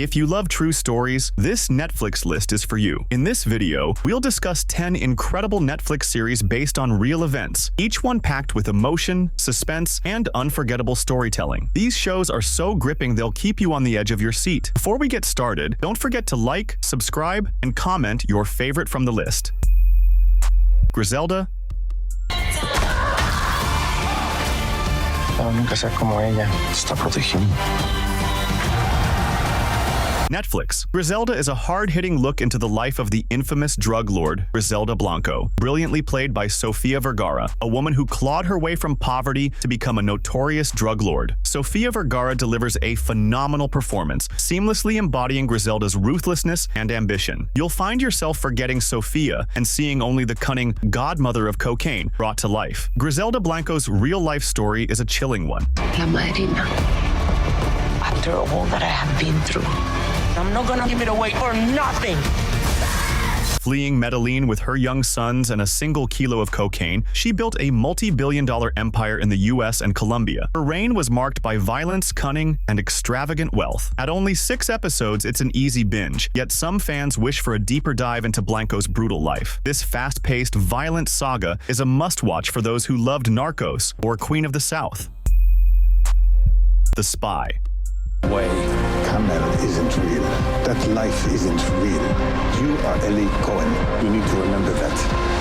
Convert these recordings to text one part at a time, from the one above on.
If you love true stories, this Netflix list is for you. In this video, we'll discuss 10 incredible Netflix series based on real events, each one packed with emotion, suspense, and unforgettable storytelling. These shows are so gripping they'll keep you on the edge of your seat. Before we get started, don't forget to like, subscribe, and comment your favorite from the list. Griselda. Nunca sea como ella. Está protegiendo. Netflix. Griselda is a hard-hitting look into the life of the infamous drug lord, Griselda Blanco, brilliantly played by Sofia Vergara, a woman who clawed her way from poverty to become a notorious drug lord. Sofia Vergara delivers a phenomenal performance, seamlessly embodying Griselda's ruthlessness and ambition. You'll find yourself forgetting Sofia and seeing only the cunning godmother of cocaine brought to life. Griselda Blanco's real-life story is a chilling one. La madrina. After all that I have been through, I'm not gonna give it away for nothing. Fleeing Medellin with her young sons and a single kilo of cocaine, she built a multi-billion-dollar empire in the US and Colombia. Her reign was marked by violence, cunning, and extravagant wealth. At only 6 episodes, it's an easy binge, yet some fans wish for a deeper dive into Blanco's brutal life. This fast-paced, violent saga is a must-watch for those who loved Narcos or Queen of the South. The Spy. Way. Camel isn't real. That life isn't real. You are Eli Cohen. You need to remember that.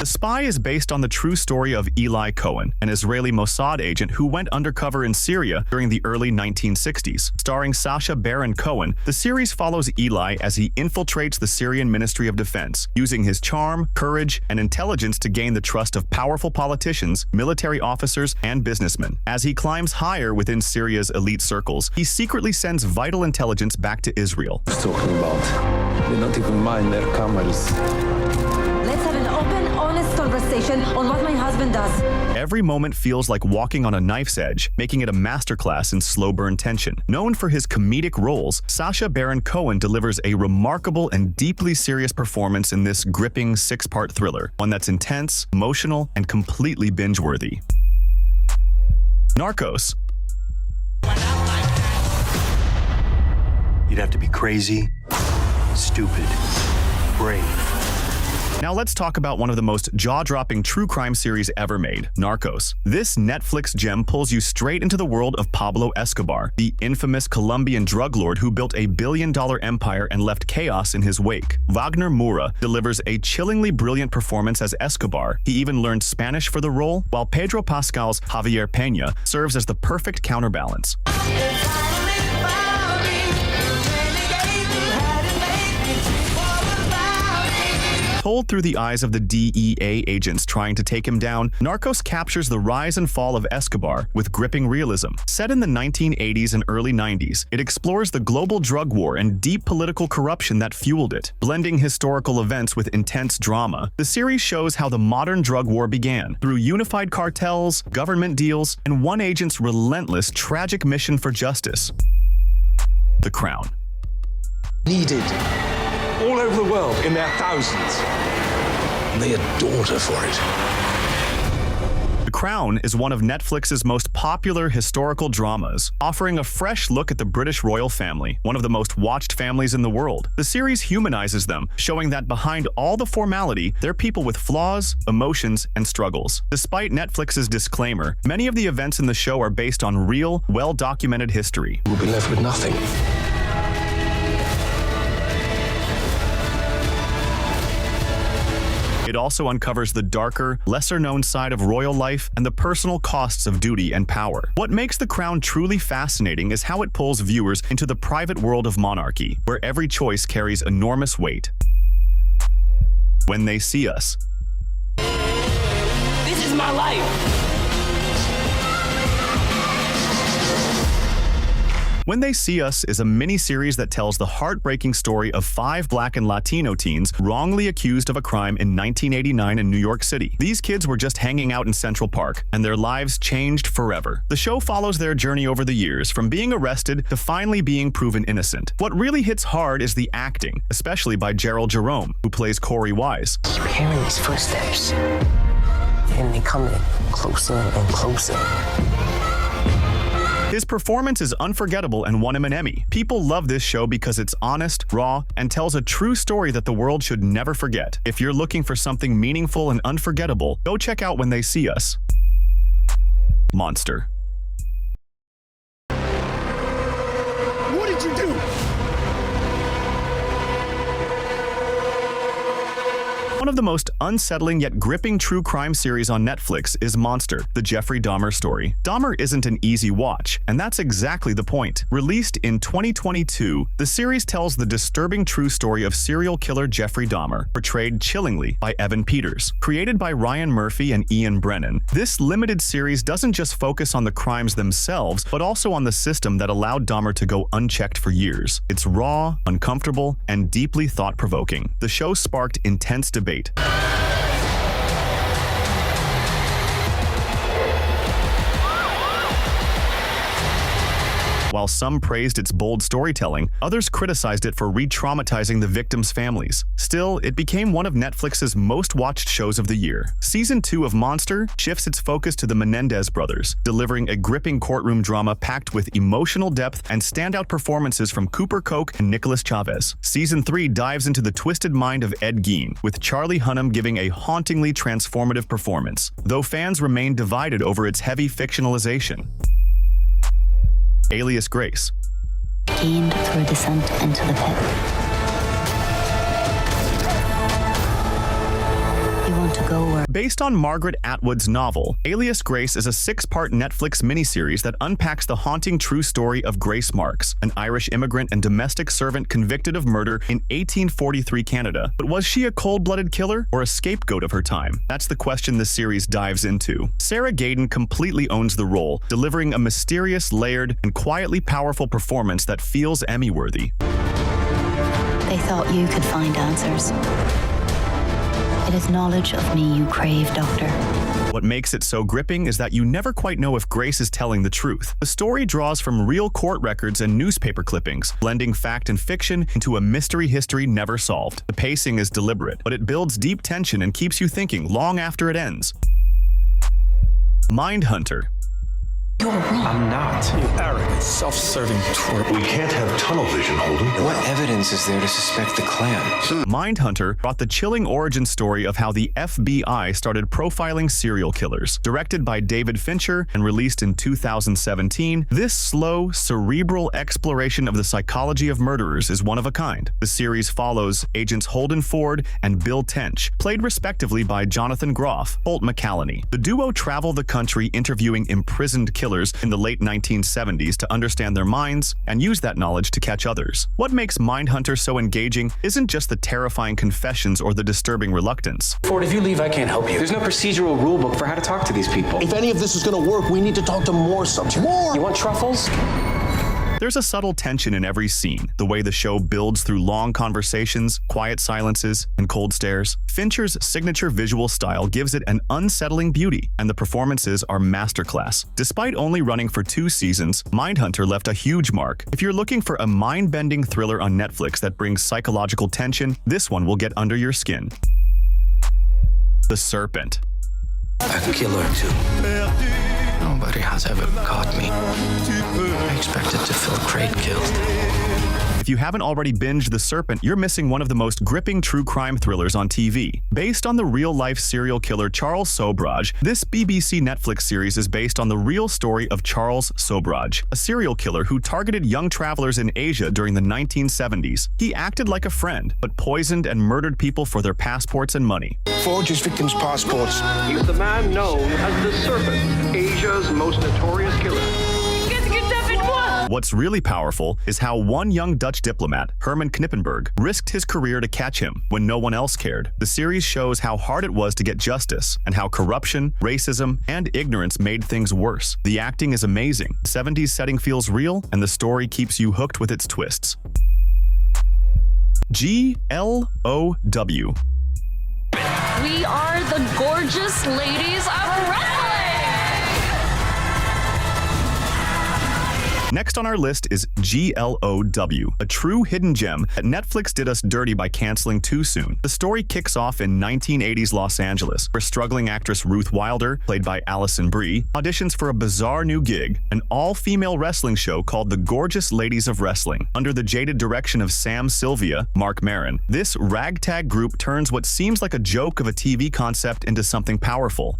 The Spy is based on the true story of Eli Cohen, an Israeli Mossad agent who went undercover in Syria during the early 1960s. Starring Sacha Baron Cohen, the series follows Eli as he infiltrates the Syrian Ministry of Defense, using his charm, courage, and intelligence to gain the trust of powerful politicians, military officers, and businessmen. As he climbs higher within Syria's elite circles, he secretly sends vital intelligence back to Israel. Talking about, they don't even mind their camels. Let's have an open, honest conversation on what my husband does. Every moment feels like walking on a knife's edge, making it a masterclass in slow-burn tension. Known for his comedic roles, Sacha Baron Cohen delivers a remarkable and deeply serious performance in this gripping 6-part thriller, one that's intense, emotional, and completely binge-worthy. Narcos. You'd have to be crazy, stupid, brave. Now let's talk about one of the most jaw-dropping true crime series ever made, Narcos. This Netflix gem pulls you straight into the world of Pablo Escobar, the infamous Colombian drug lord who built a billion-dollar empire and left chaos in his wake. Wagner Moura delivers a chillingly brilliant performance as Escobar. He even learned Spanish for the role, while Pedro Pascal's Javier Peña serves as the perfect counterbalance. Told through the eyes of the DEA agents trying to take him down, Narcos captures the rise and fall of Escobar with gripping realism. Set in the 1980s and early 90s, it explores the global drug war and deep political corruption that fueled it. Blending historical events with intense drama, the series shows how the modern drug war began, through unified cartels, government deals, and one agent's relentless, tragic mission for justice. The Crown. Needed. All over the world, in their thousands. They adored her for it. The Crown is one of Netflix's most popular historical dramas, offering a fresh look at the British royal family, one of the most watched families in the world. The series humanizes them, showing that behind all the formality, they're people with flaws, emotions, and struggles. Despite Netflix's disclaimer, many of the events in the show are based on real, well-documented history. We'll be left with nothing. It also uncovers the darker, lesser-known side of royal life and the personal costs of duty and power. What makes The Crown truly fascinating is how it pulls viewers into the private world of monarchy, where every choice carries enormous weight. When They See Us. This is my life. When They See Us is a mini-series that tells the heartbreaking story of 5 Black and Latino teens wrongly accused of a crime in 1989 in New York City. These kids were just hanging out in Central Park, and their lives changed forever. The show follows their journey over the years, from being arrested to finally being proven innocent. What really hits hard is the acting, especially by Gerald Jerome, who plays Corey Wise. Keep hearing these footsteps, and they come in closer and closer. His performance is unforgettable and won him an Emmy. People love this show because it's honest, raw, and tells a true story that the world should never forget. If you're looking for something meaningful and unforgettable, go check out When They See Us. Monster. What did you do? One of the most unsettling yet gripping true crime series on Netflix is Monster, the Jeffrey Dahmer story. Dahmer isn't an easy watch, and that's exactly the point. Released in 2022, the series tells the disturbing true story of serial killer Jeffrey Dahmer, portrayed chillingly by Evan Peters. Created by Ryan Murphy and Ian Brennan, this limited series doesn't just focus on the crimes themselves, but also on the system that allowed Dahmer to go unchecked for years. It's raw, uncomfortable, and deeply thought-provoking. The show sparked intense debate. While some praised its bold storytelling, others criticized it for re-traumatizing the victims' families. Still, it became one of Netflix's most-watched shows of the year. Season 2 of Monster shifts its focus to the Menendez brothers, delivering a gripping courtroom drama packed with emotional depth and standout performances from Cooper Koch and Nicholas Chavez. Season 3 dives into the twisted mind of Ed Gein, with Charlie Hunnam giving a hauntingly transformative performance, though fans remain divided over its heavy fictionalization. Alias Grace. Gained through descent into the pit. You want to go where... Based on Margaret Atwood's novel, Alias Grace is a 6-part Netflix miniseries that unpacks the haunting true story of Grace Marks, an Irish immigrant and domestic servant convicted of murder in 1843 Canada. But was she a cold-blooded killer or a scapegoat of her time? That's the question the series dives into. Sarah Gadon completely owns the role, delivering a mysterious, layered, and quietly powerful performance that feels Emmy-worthy. They thought you could find answers. It is knowledge of me you crave, Doctor. What makes it so gripping is that you never quite know if Grace is telling the truth. The story draws from real court records and newspaper clippings, blending fact and fiction into a mystery history never solved. The pacing is deliberate, but it builds deep tension and keeps you thinking long after it ends. Mindhunter. You're wrong. I'm not. You arrogant, self-serving twerp. We can't have tunnel vision, Holden. What evidence is there to suspect the Klan? Mindhunter brought the chilling origin story of how the FBI started profiling serial killers. Directed by David Fincher and released in 2017, this slow, cerebral exploration of the psychology of murderers is one of a kind. The series follows agents Holden Ford and Bill Tench, played respectively by Jonathan Groff, Holt McCallany. The duo travel the country interviewing imprisoned killers in the late 1970s to understand their minds and use that knowledge to catch others. What makes Mindhunter so engaging isn't just the terrifying confessions or the disturbing reluctance. Ford, if you leave, I can't help you. There's no procedural rulebook for how to talk to these people. If any of this is going to work, we need to talk to more subjects. More! You want truffles? There's a subtle tension in every scene, the way the show builds through long conversations, quiet silences, and cold stares. Fincher's signature visual style gives it an unsettling beauty, and the performances are masterclass. Despite only running for 2 seasons, Mindhunter left a huge mark. If you're looking for a mind-bending thriller on Netflix that brings psychological tension, this one will get under your skin. The Serpent. A killer, too. Nobody has ever caught me. I expected to feel great guilt. If you haven't already binged The Serpent, you're missing one of the most gripping true crime thrillers on TV. Based on the real-life serial killer Charles Sobhraj, this BBC Netflix series is based on the real story of Charles Sobhraj, a serial killer who targeted young travelers in Asia during the 1970s. He acted like a friend, but poisoned and murdered people for their passports and money. Forge his victims' passports. He's the man known as the Serpent, Asia's most notorious killer. What's really powerful is how one young Dutch diplomat, Herman Knippenberg, risked his career to catch him when no one else cared. The series shows how hard it was to get justice and how corruption, racism, and ignorance made things worse. The acting is amazing, the 70s setting feels real, and the story keeps you hooked with its twists. GLOW. We are the gorgeous ladies of wrestling! Next on our list is GLOW, a true hidden gem that Netflix did us dirty by canceling too soon. The story kicks off in 1980s Los Angeles, where struggling actress Ruth Wilder, played by Alison Brie, auditions for a bizarre new gig, an all-female wrestling show called The Gorgeous Ladies of Wrestling. Under the jaded direction of Sam Sylvia, Mark Maron, this ragtag group turns what seems like a joke of a TV concept into something powerful.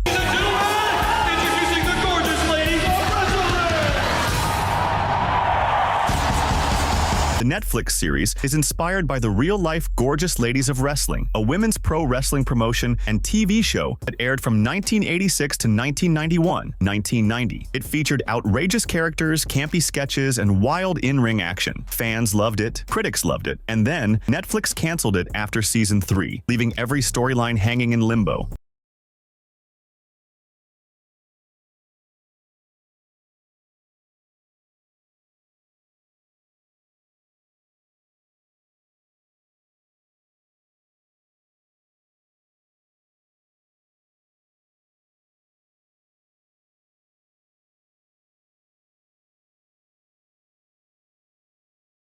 The Netflix series is inspired by the real-life Gorgeous Ladies of Wrestling, a women's pro wrestling promotion and TV show that aired from 1986 to 1990. It featured outrageous characters, campy sketches, and wild in-ring action. Fans loved it, critics loved it, and then Netflix canceled it after season 3, leaving every storyline hanging in limbo.